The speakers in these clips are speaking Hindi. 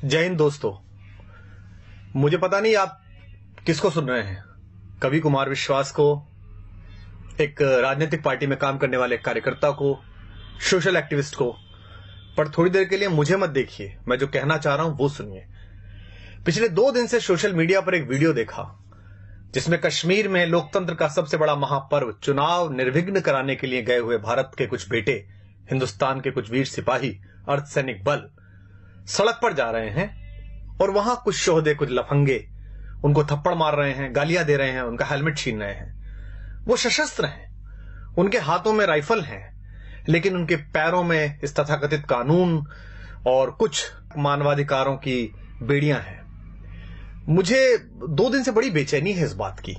जय हिंद दोस्तों। मुझे पता नहीं आप किसको सुन रहे हैं, कवि कुमार विश्वास को, एक राजनीतिक पार्टी में काम करने वाले कार्यकर्ता को, सोशल एक्टिविस्ट को, पर थोड़ी देर के लिए मुझे मत देखिए, मैं जो कहना चाह रहा हूं वो सुनिए। पिछले 2 दिन से सोशल मीडिया पर एक वीडियो देखा जिसमें कश्मीर में लोकतंत्र का सबसे बड़ा महापर्व चुनाव निर्विघ्न कराने के लिए गए हुए भारत के कुछ बेटे, हिंदुस्तान के कुछ वीर सिपाही, अर्धसैनिक बल सड़क पर जा रहे हैं और वहां कुछ शोहदे, कुछ लफंगे उनको थप्पड़ मार रहे हैं, गालियां दे रहे हैं, उनका हेलमेट छीन रहे हैं। वो सशस्त्र हैं, उनके हाथों में राइफल है, लेकिन उनके पैरों में इस तथाकथित कानून और कुछ मानवाधिकारों की बेड़ियां हैं। मुझे 2 दिन से बड़ी बेचैनी है इस बात की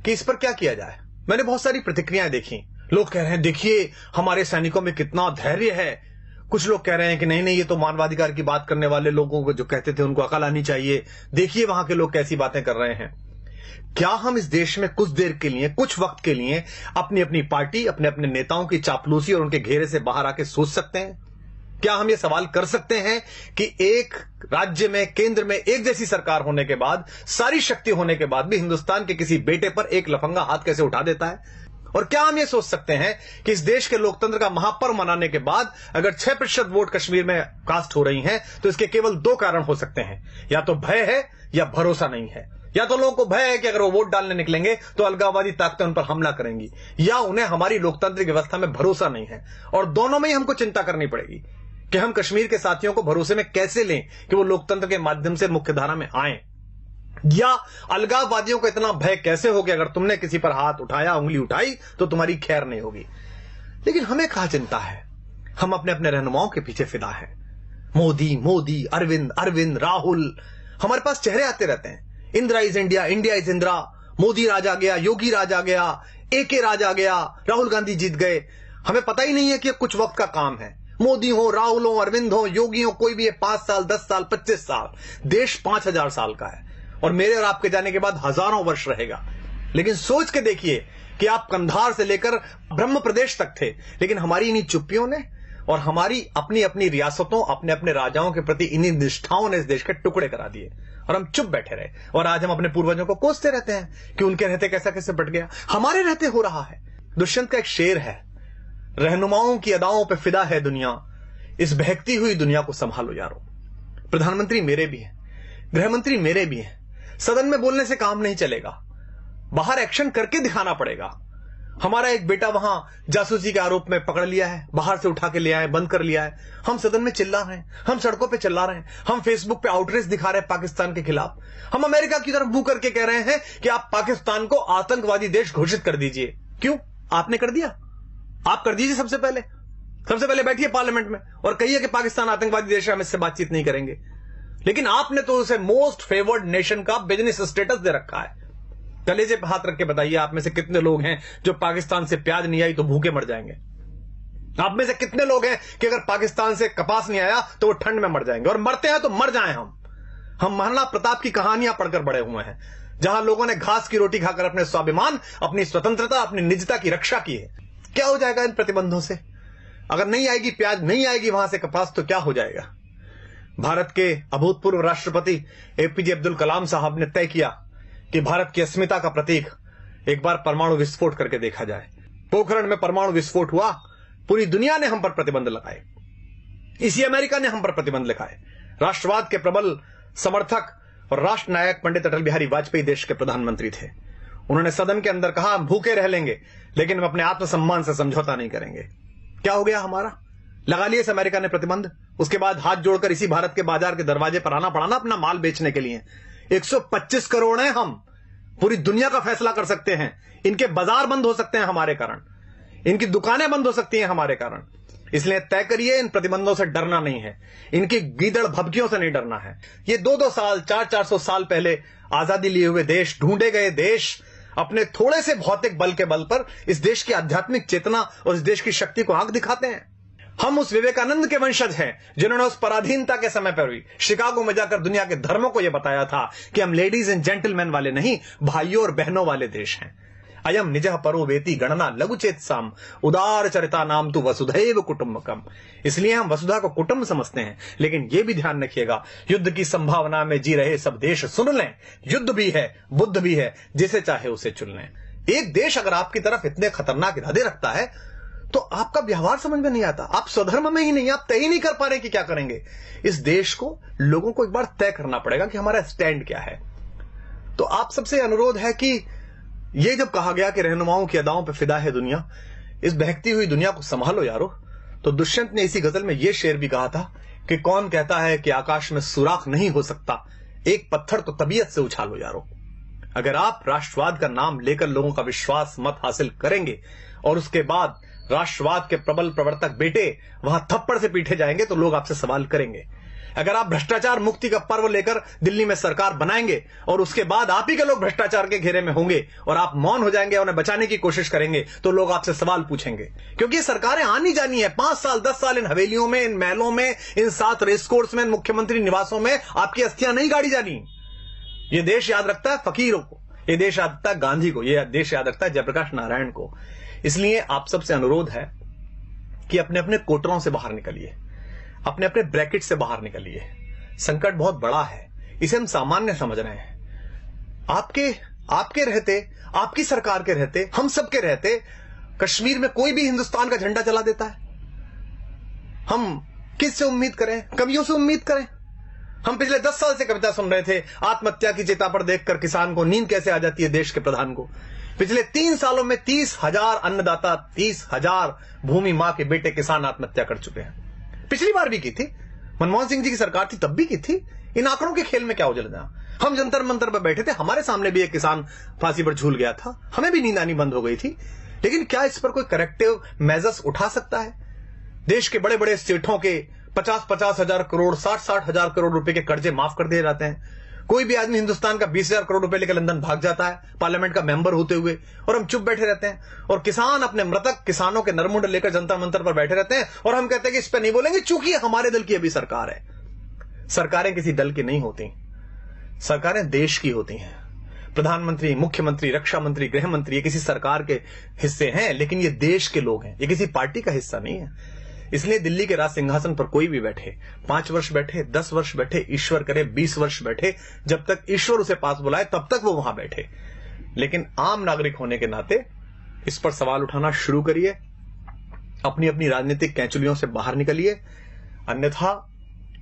कि इस पर क्या किया जाए। मैंने बहुत सारी प्रतिक्रियाएं देखी। लोग कह रहे हैं देखिए हमारे सैनिकों में कितना धैर्य है। कुछ लोग कह रहे हैं कि नहीं नहीं, ये तो मानवाधिकार की बात करने वाले लोगों को जो कहते थे उनको अकल आनी चाहिए, देखिए वहां के लोग कैसी बातें कर रहे हैं। क्या हम इस देश में कुछ देर के लिए, कुछ वक्त के लिए अपनी अपनी पार्टी, अपने अपने नेताओं की चापलूसी और उनके घेरे से बाहर आके सोच सकते हैं? क्या हम ये सवाल कर सकते हैं कि एक राज्य में, केंद्र में एक जैसी सरकार होने के बाद, सारी शक्ति होने के बाद भी हिंदुस्तान के किसी बेटे पर एक लफंगा हाथ कैसे उठा देता है? और क्या हम ये सोच सकते हैं कि इस देश के लोकतंत्र का महापर्व मनाने के बाद अगर 6% वोट कश्मीर में कास्ट हो रही हैं तो इसके केवल 2 कारण हो सकते हैं, या तो भय है या भरोसा नहीं है। या तो लोगों को भय है कि अगर वो वोट डालने निकलेंगे तो अलगाववादी ताकतें उन पर हमला करेंगी, या उन्हें हमारी लोकतांत्रिक व्यवस्था में भरोसा नहीं है। और दोनों में ही हमको चिंता करनी पड़ेगी कि हम कश्मीर के साथियों को भरोसे में कैसे लें कि वो लोकतंत्र के माध्यम से मुख्यधारा में आए, या अलगाववादियों को इतना भय कैसे हो कि अगर तुमने किसी पर हाथ उठाया, उंगली उठाई तो तुम्हारी खैर नहीं होगी। लेकिन हमें कहां चिंता है, हम अपने अपने रहनुमाओं के पीछे फिदा हैं। मोदी मोदी, अरविंद अरविंद, राहुल, हमारे पास चेहरे आते रहते हैं। Indira is India, India is Indira, Modi राज आ गया, योगी राज आ गया, एके राज आ गया, राहुल गांधी जीत गए। हमें पता ही नहीं है कि कुछ वक्त का काम है। मोदी हो, राहुल हो, अरविंद हो, योगी हो, कोई भी है, 5 साल, 10 साल, 25 साल, देश 5000 साल का है और मेरे और आपके जाने के बाद हजारों वर्ष रहेगा। लेकिन सोच के देखिए कि आप कंधार से लेकर ब्रह्म प्रदेश तक थे, लेकिन हमारी इन्हीं चुप्पियों ने और हमारी अपनी अपनी रियासतों, अपने अपने राजाओं के प्रति इन्हीं निष्ठाओं ने इस देश के टुकड़े करा दिए और हम चुप बैठे रहे। और आज हम अपने पूर्वजों को कोसते रहते हैं कि उनके रहते कैसा कैसे बट गया, हमारे रहते हो रहा है। दुष्यंत का एक शेर है, रहनुमाओं की अदाओं पे फिदा है दुनिया, इस बहकती हुई दुनिया को संभालो यारो। प्रधानमंत्री मेरे भी हैं, गृहमंत्री मेरे भी हैं। सदन में बोलने से काम नहीं चलेगा, बाहर एक्शन करके दिखाना पड़ेगा। हमारा एक बेटा वहां जासूसी के आरोप में पकड़ लिया है, बाहर से उठा के ले आए, बंद कर लिया है। हम सदन में चिल्ला रहे हैं, हम सड़कों पे चिल्ला रहे हैं, हम फेसबुक पे आउटरीच दिखा रहे हैं पाकिस्तान के खिलाफ। हम अमेरिका की तरफ मुंह करके कह रहे हैं कि आप पाकिस्तान को आतंकवादी देश घोषित कर दीजिए। क्यों? आपने कर दिया, आप कर दीजिए। सबसे पहले बैठिए पार्लियामेंट में और कहिए कि पाकिस्तान आतंकवादी देश है, हम इससे बातचीत नहीं करेंगे। लेकिन आपने तो उसे मोस्ट फेवर्ड नेशन का बिजनेस स्टेटस दे रखा है। कलेजे पे हाथ रख के बताइए, आप में से कितने लोग हैं जो पाकिस्तान से प्याज नहीं आई तो भूखे मर जाएंगे? आप में से कितने लोग हैं कि अगर पाकिस्तान से कपास नहीं आया तो वो ठंड में मर जाएंगे? और मरते हैं तो मर जाएं। हम महाराणा प्रताप की कहानियां पढ़कर बड़े हुए हैं, जहां लोगों ने घास की रोटी खाकर अपने स्वाभिमान, अपनी स्वतंत्रता, अपनी निजता की रक्षा की है। क्या हो जाएगा इन प्रतिबंधों से? अगर नहीं आएगी प्याज, नहीं आएगी वहां से कपास, तो क्या हो जाएगा? भारत के अभूतपूर्व राष्ट्रपति एपीजे अब्दुल कलाम साहब ने तय किया कि भारत की अस्मिता का प्रतीक एक बार परमाणु विस्फोट करके देखा जाए। पोखरण में परमाणु विस्फोट हुआ, पूरी दुनिया ने हम पर प्रतिबंध लगाए, इसी अमेरिका ने हम पर प्रतिबंध लगाए। राष्ट्रवाद के प्रबल समर्थक और राष्ट्र नायक पंडित अटल बिहारी वाजपेयी देश के प्रधानमंत्री थे। उन्होंने सदन के अंदर कहा, हम भूखे रह लेंगे लेकिन हम अपने आत्मसम्मान से समझौता नहीं करेंगे। क्या हो गया हमारा? लगा लिए इस अमेरिका ने प्रतिबंध। उसके बाद हाथ जोड़कर इसी भारत के बाजार के दरवाजे पर आना पड़ा ना अपना माल बेचने के लिए। 125 करोड़ हैं हम, पूरी दुनिया का फैसला कर सकते हैं। इनके बाजार बंद हो सकते हैं हमारे कारण, इनकी दुकानें बंद हो सकती हैं हमारे कारण। इसलिए तय करिए, इन प्रतिबंधों से डरना नहीं है, इनकी गीदड़ भभकियों से नहीं डरना है। ये 2-2 साल, 400-400 साल पहले आजादी लिए हुए देश, ढूंढे गए देश, अपने थोड़े से भौतिक बल के बल पर इस देश की आध्यात्मिक चेतना और इस देश की शक्ति को आंख दिखाते हैं। हम उस विवेकानंद के वंशज हैं जिन्होंने उस पराधीनता के समय पर भी शिकागो में जाकर दुनिया के धर्मों को यह बताया था कि हम लेडीज एंड जेंटलमैन वाले नहीं, भाइयों और बहनों वाले देश हैं। अयम निजः परो वेति गणना लघुचेत साम उदार चरिता नाम तु वसुधैव कुटुंबकम। इसलिए हम वसुधा को कुटुंब समझते हैं, लेकिन यह भी ध्यान रखिएगा, युद्ध की संभावना में जी रहे सब देश सुन लें, युद्ध भी है, बुद्ध भी है, जिसे चाहे उसे चुन लें। एक देश अगर आपकी तरफ इतने खतरनाक इरादे रखता है तो आपका व्यवहार समझ में नहीं आता, आप स्वधर्म में ही नहीं, आप तय ही नहीं कर पा रहे कि क्या करेंगे। इस देश को, लोगों को एक बार तय करना पड़ेगा कि हमारा स्टैंड क्या है। तो आप सबसे अनुरोध है कि ये जब कहा गया कि रहनुमाओं की अदाओं पे फिदा है दुनिया, इस बहकती हुई दुनिया को संभालो यारो, तो दुष्यंत ने इसी गजल में यह शेर भी कहा था कि कौन कहता है कि आकाश में सुराख नहीं हो सकता, एक पत्थर तो तबीयत से उछालो यारो। अगर आप राष्ट्रवाद का नाम लेकर लोगों का विश्वास मत हासिल करेंगे और उसके बाद राष्ट्रवाद के प्रबल प्रवर्तक बेटे वहां थप्पड़ से पीटे जाएंगे तो लोग आपसे सवाल करेंगे। अगर आप भ्रष्टाचार मुक्ति का पर्व लेकर दिल्ली में सरकार बनाएंगे और उसके बाद आप ही के लोग भ्रष्टाचार के घेरे में होंगे और आप मौन हो जाएंगे, उन्हें बचाने की कोशिश करेंगे, तो लोग आपसे सवाल पूछेंगे। क्योंकि ये सरकारें आनी जानी है, 5 साल 10 साल इन हवेलियों में, इन महलों में, इन 7 रेसकोर्स में, इन मुख्यमंत्री निवासों में आपकी अस्थियां नहीं गाड़ी जानी। ये देश याद रखता है फकीरों को, ये देश याद रखता है गांधी को, ये देश याद रखता है जयप्रकाश नारायण को। इसलिए आप सबसे अनुरोध है कि अपने अपने कोटरों से बाहर निकलिए, अपने अपने ब्रैकेट से बाहर निकलिए। संकट बहुत बड़ा है, इसे हम सामान्य समझ रहे हैं। आपके रहते, आपकी सरकार के रहते, हम सबके रहते कश्मीर में कोई भी हिंदुस्तान का झंडा चला देता है। हम किससे उम्मीद करें? कवियों से उम्मीद करें? हम पिछले 10 साल से कविता सुन रहे थे, आत्महत्या की चिता पर देखकर किसान को नींद कैसे आ जाती है देश के प्रधान को। पिछले 3 सालों में 30,000 अन्नदाता, 30,000 भूमि मां के बेटे किसान आत्महत्या कर चुके हैं। पिछली बार भी की थी, मनमोहन सिंह जी की सरकार थी तब भी की थी। इन आंकड़ों के खेल में क्या उलझना? हम जंतर मंतर पर बैठे थे, हमारे सामने भी एक किसान फांसी पर झूल गया था, हमें भी नींद आनी बंद हो गई थी। लेकिन क्या इस पर कोई करेक्टिव मेजर्स उठा सकता है? देश के बड़े बड़े सेठों के 50-50 हजार करोड़, 60-60 हजार करोड़ रुपए के कर्जे माफ कर दिए जाते हैं। कोई भी आदमी हिंदुस्तान का 20,000 करोड़ रुपए लेकर लंदन भाग जाता है पार्लियामेंट का मेंबर होते हुए, और हम चुप बैठे रहते हैं। और किसान अपने मृतक किसानों के नरमुंड लेकर जंतर मंतर पर बैठे रहते हैं और हम कहते हैं कि इस पर नहीं बोलेंगे चूंकि हमारे दल की अभी सरकार है। सरकारें किसी दल की नहीं होती, सरकारें देश की होती हैं। प्रधानमंत्री, मुख्यमंत्री, रक्षा मंत्री, गृह मंत्री ये किसी सरकार के हिस्से हैं, लेकिन ये देश के लोग हैं, ये किसी पार्टी का हिस्सा नहीं है। इसलिए दिल्ली के राज सिंहासन पर कोई भी बैठे, 5 वर्ष बैठे, 10 वर्ष बैठे, ईश्वर करे 20 वर्ष बैठे, जब तक ईश्वर उसे पास बुलाए तब तक वो वहां बैठे। लेकिन आम नागरिक होने के नाते इस पर सवाल उठाना शुरू करिए, अपनी अपनी राजनीतिक कैंचुलियों से बाहर निकलिए। अन्यथा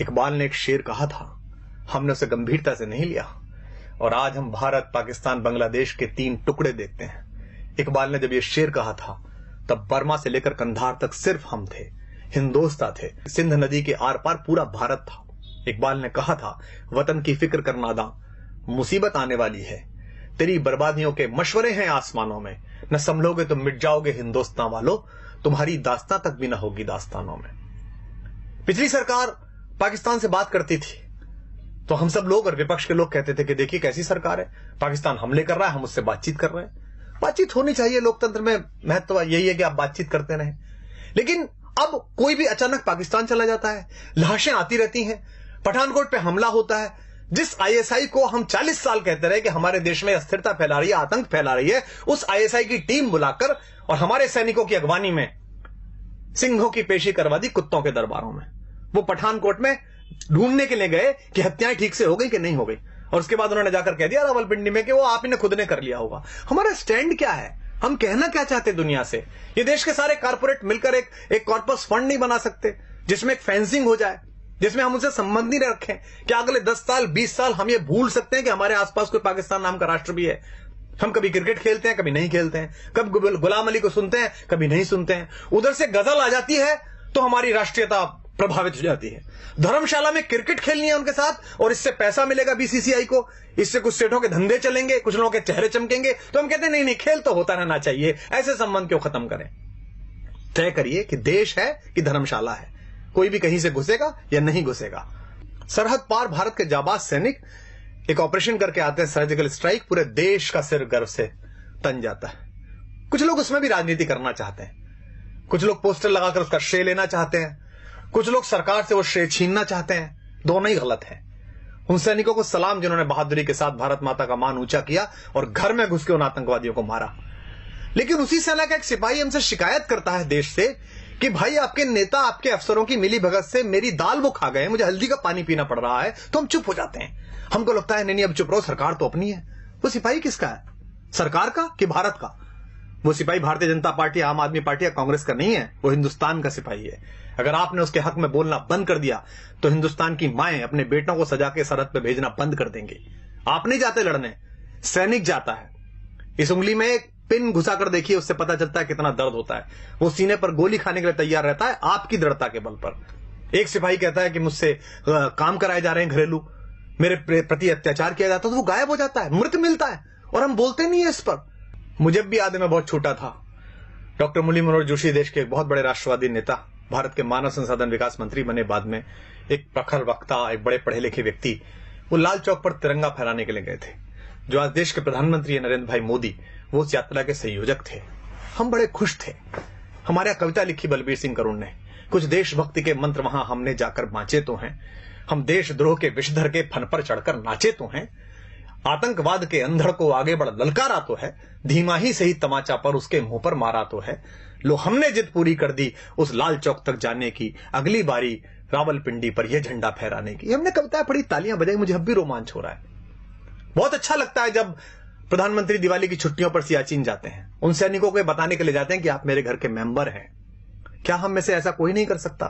इकबाल ने एक शेर कहा था, हमने उसे गंभीरता से नहीं लिया और आज हम भारत, पाकिस्तान, बांग्लादेश के 3 टुकड़े देखते हैं। इकबाल ने जब यह शेर कहा था तब बर्मा से लेकर कंधार तक सिर्फ हम थे, हिंदोस्ता थे, सिंध नदी के आर पार पूरा भारत था। इकबाल ने कहा था, वतन की फिक्र कर नादा, मुसीबत आने वाली है, तेरी बर्बादियों के मशवरे हैं आसमानों में, न संभलोगे तो मिट जाओगे हिंदुस्तान वालों, तुम्हारी दास्तां तक भी न होगी दास्तानों में। पिछली सरकार पाकिस्तान से बात करती थी तो हम सब लोग और विपक्ष के लोग कहते थे कि देखिए कैसी सरकार है, पाकिस्तान हमले कर रहा है, हम उससे बातचीत कर रहे हैं। बातचीत होनी चाहिए, लोकतंत्र में महत्व यही है कि आप बातचीत करते रहें। लेकिन अब कोई भी अचानक पाकिस्तान चला जाता है, लाशें आती रहती हैं, पठानकोट पे हमला होता है। जिस आईएसआई को हम 40 साल कहते रहे कि हमारे देश में अस्थिरता फैला रही है, आतंक फैला रही है, उस आईएसआई की टीम बुलाकर और हमारे सैनिकों की अगवानी में सिंहों की पेशी करवा दी कुत्तों के दरबारों में। वो पठानकोट में ढूंढने के लिए गए कि हत्याएं ठीक से हो गई कि नहीं हो गई, और उसके बाद उन्होंने जाकर कह दिया रावलपिंडी में कि वो आप ही ने खुद ने कर लिया होगा। हमारा स्टैंड क्या है? हम कहना क्या चाहते दुनिया से? ये देश के सारे कारपोरेट मिलकर एक कॉर्पस फंड नहीं बना सकते जिसमें एक फेंसिंग हो जाए, जिसमें हम उनसे संबंध नहीं रखें? क्या अगले 10 साल 20 साल हम ये भूल सकते हैं कि हमारे आसपास कोई पाकिस्तान नाम का राष्ट्र भी है? हम कभी क्रिकेट खेलते हैं, कभी नहीं खेलते हैं, कभी गुलाम अली को सुनते हैं, कभी नहीं सुनते हैं। उधर से गजल आ जाती है तो हमारी राष्ट्रीयता प्रभावित हो जाती है। धर्मशाला में क्रिकेट खेलनी है उनके साथ और इससे पैसा मिलेगा बीसीसीआई को, इससे कुछ सेठों के धंधे चलेंगे, कुछ लोगों के चेहरे चमकेंगे, तो हम कहते हैं नहीं नहीं, खेल तो होता रहना चाहिए, ऐसे संबंध क्यों खत्म करें? तय करिए कि देश है कि धर्मशाला है, कोई भी कहीं से घुसेगा या नहीं घुसेगा। सरहद पार भारत के जाबाज सैनिक एक ऑपरेशन करके आते हैं, सर्जिकल स्ट्राइक, पूरे देश का सिर गर्व से तन जाता है। कुछ लोग उसमें भी राजनीति करना चाहते हैं, कुछ लोग पोस्टर लगाकर उसका श्रेय लेना चाहते हैं, कुछ लोग सरकार से वो श्रेय छीनना चाहते हैं। दोनों ही गलत है। उन सैनिकों को सलाम जिन्होंने बहादुरी के साथ भारत माता का मान ऊंचा किया और घर में घुस के उन आतंकवादियों को मारा। लेकिन उसी सेना का एक सिपाही हमसे शिकायत करता है देश से कि भाई आपके नेता आपके अफसरों की मिली भगत से मेरी दाल वो खा गए, मुझे हल्दी का पानी पीना पड़ रहा है, तो हम चुप हो जाते हैं। हमको लगता है नहीं अब चुप रहो, सरकार तो अपनी है। वो सिपाही किसका है, सरकार का कि भारत का? वो सिपाही भारतीय जनता पार्टी, आम आदमी पार्टी या कांग्रेस का नहीं है, वो हिंदुस्तान का सिपाही है। अगर आपने उसके हक में बोलना बंद कर दिया तो हिंदुस्तान की माएं अपने बेटों को सजा के सरहद पे भेजना बंद कर देंगे। आप नहीं जाते लड़ने, सैनिक जाता है। इस उंगली में एक पिन घुसा कर देखिए, उससे पता चलता है कितना दर्द होता है। वो सीने पर गोली खाने के लिए तैयार रहता है आपकी दृढ़ता के बल पर। एक सिपाही कहता है कि मुझसे काम कराए जा रहे हैं घरेलू, मेरे प्रति अत्याचार किया जाता है, तो वो गायब हो जाता है, मृत मिलता है, और हम बोलते नहीं है इस पर। मुझे भी याद है, मैं बहुत छोटा था। डॉक्टर मुरली मनोहर जोशी देश के एक बहुत बड़े राष्ट्रवादी नेता, भारत के मानव संसाधन विकास मंत्री बने बाद में, एक प्रखर वक्ता, एक बड़े पढ़े लिखे व्यक्ति, वो लाल चौक पर तिरंगा फहराने के लिए गए थे। जो आज देश के प्रधानमंत्री है नरेंद्र भाई मोदी, वो उस यात्रा के संयोजक थे। हम बड़े खुश थे। हमारे यहाँ कविता लिखी बलबीर सिंह करुण ने, कुछ देशभक्ति के मंत्र वहां हमने जाकर बांचे तो हैं, हम देशद्रोह के विषधर के फन पर चढ़कर नाचे तो हैं, आतंकवाद के अंधड़ को आगे बढ़ ललकारा तो है, धीमा ही सही तमाचा पर उसके मुंह पर मारा तो है। लो हमने जिद पूरी कर दी उस लाल चौक तक जाने की, अगली बारी रावलपिंडी पर यह झंडा फहराने की। हमने कविताएं पढ़ी, तालियां बजाई, मुझे अब भी रोमांच हो रहा है। बहुत अच्छा लगता है जब प्रधानमंत्री दिवाली की छुट्टियों पर सियाचिन जाते हैं, उन सैनिकों को बताने के लिए जाते हैं कि आप मेरे घर के मेंबर हैं। क्या हम में से ऐसा कोई नहीं कर सकता?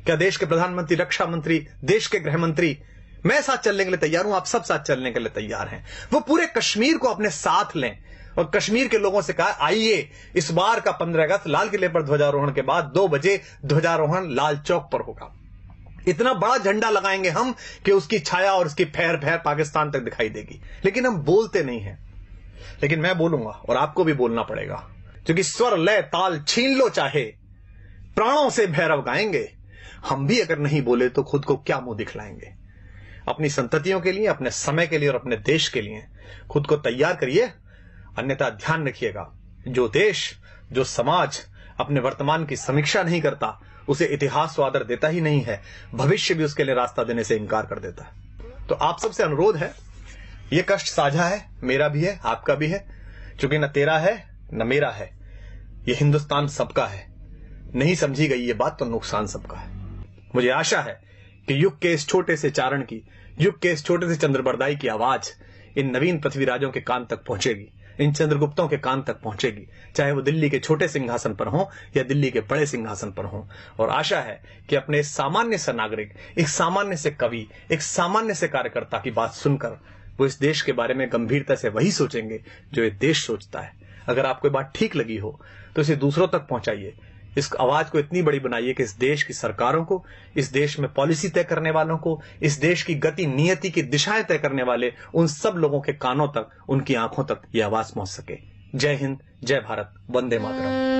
क्या देश के प्रधानमंत्री, रक्षा मंत्री, देश के गृह मंत्री, मैं साथ चलने के लिए तैयार हूं, आप सब साथ चलने के लिए तैयार हैं। वो पूरे कश्मीर को अपने साथ लें और कश्मीर के लोगों से कहा आइए इस बार का 15 अगस्त लाल किले पर ध्वजारोहण के बाद 2 बजे ध्वजारोहण लाल चौक पर होगा। इतना बड़ा झंडा लगाएंगे हम कि उसकी छाया और उसकी फहर फहर पाकिस्तान तक दिखाई देगी। लेकिन हम बोलते नहीं हैं। लेकिन मैं बोलूंगा और आपको भी बोलना पड़ेगा, क्योंकि स्वर लय ताल छीन लो चाहे, प्राणों से भैरव गाएंगे। हम भी अगर नहीं बोले तो खुद को क्या मुंह दिखलाएंगे? अपनी संततियों के लिए, अपने समय के लिए और अपने देश के लिए खुद को तैयार करिए। अन्यथा ध्यान रखिएगा, जो देश, जो समाज अपने वर्तमान की समीक्षा नहीं करता, उसे इतिहास तो आदर देता ही नहीं है, भविष्य भी उसके लिए रास्ता देने से इनकार कर देता है। तो आप सबसे अनुरोध है, यह कष्ट साझा है, मेरा भी है, आपका भी है, क्योंकि न तेरा है न मेरा है, यह हिंदुस्तान सबका है। नहीं समझी गई ये बात तो नुकसान सबका है। मुझे आशा है कि युग के इस छोटे से चारण की, युग के इस छोटे से चंद्रबरदाई की आवाज इन नवीन पृथ्वीराजों के कान तक पहुंचेगी, इन चंद्रगुप्तों के कान तक पहुंचेगी, चाहे वो दिल्ली के छोटे सिंहासन पर हो या दिल्ली के बड़े सिंहासन पर हो। और आशा है कि अपने सामान्य से नागरिक, एक सामान्य से कवि, एक सामान्य से कार्यकर्ता की बात सुनकर वो इस देश के बारे में गंभीरता से वही सोचेंगे जो ये देश सोचता है। अगर आपको बात ठीक लगी हो तो इसे दूसरों तक पहुंचाइए। इस आवाज को इतनी बड़ी बनाइए कि इस देश की सरकारों को, इस देश में पॉलिसी तय करने वालों को, इस देश की गति नियति की दिशाएं तय करने वाले उन सब लोगों के कानों तक, उनकी आंखों तक यह आवाज पहुंच सके। जय हिंद, जय भारत, वंदे मातरम।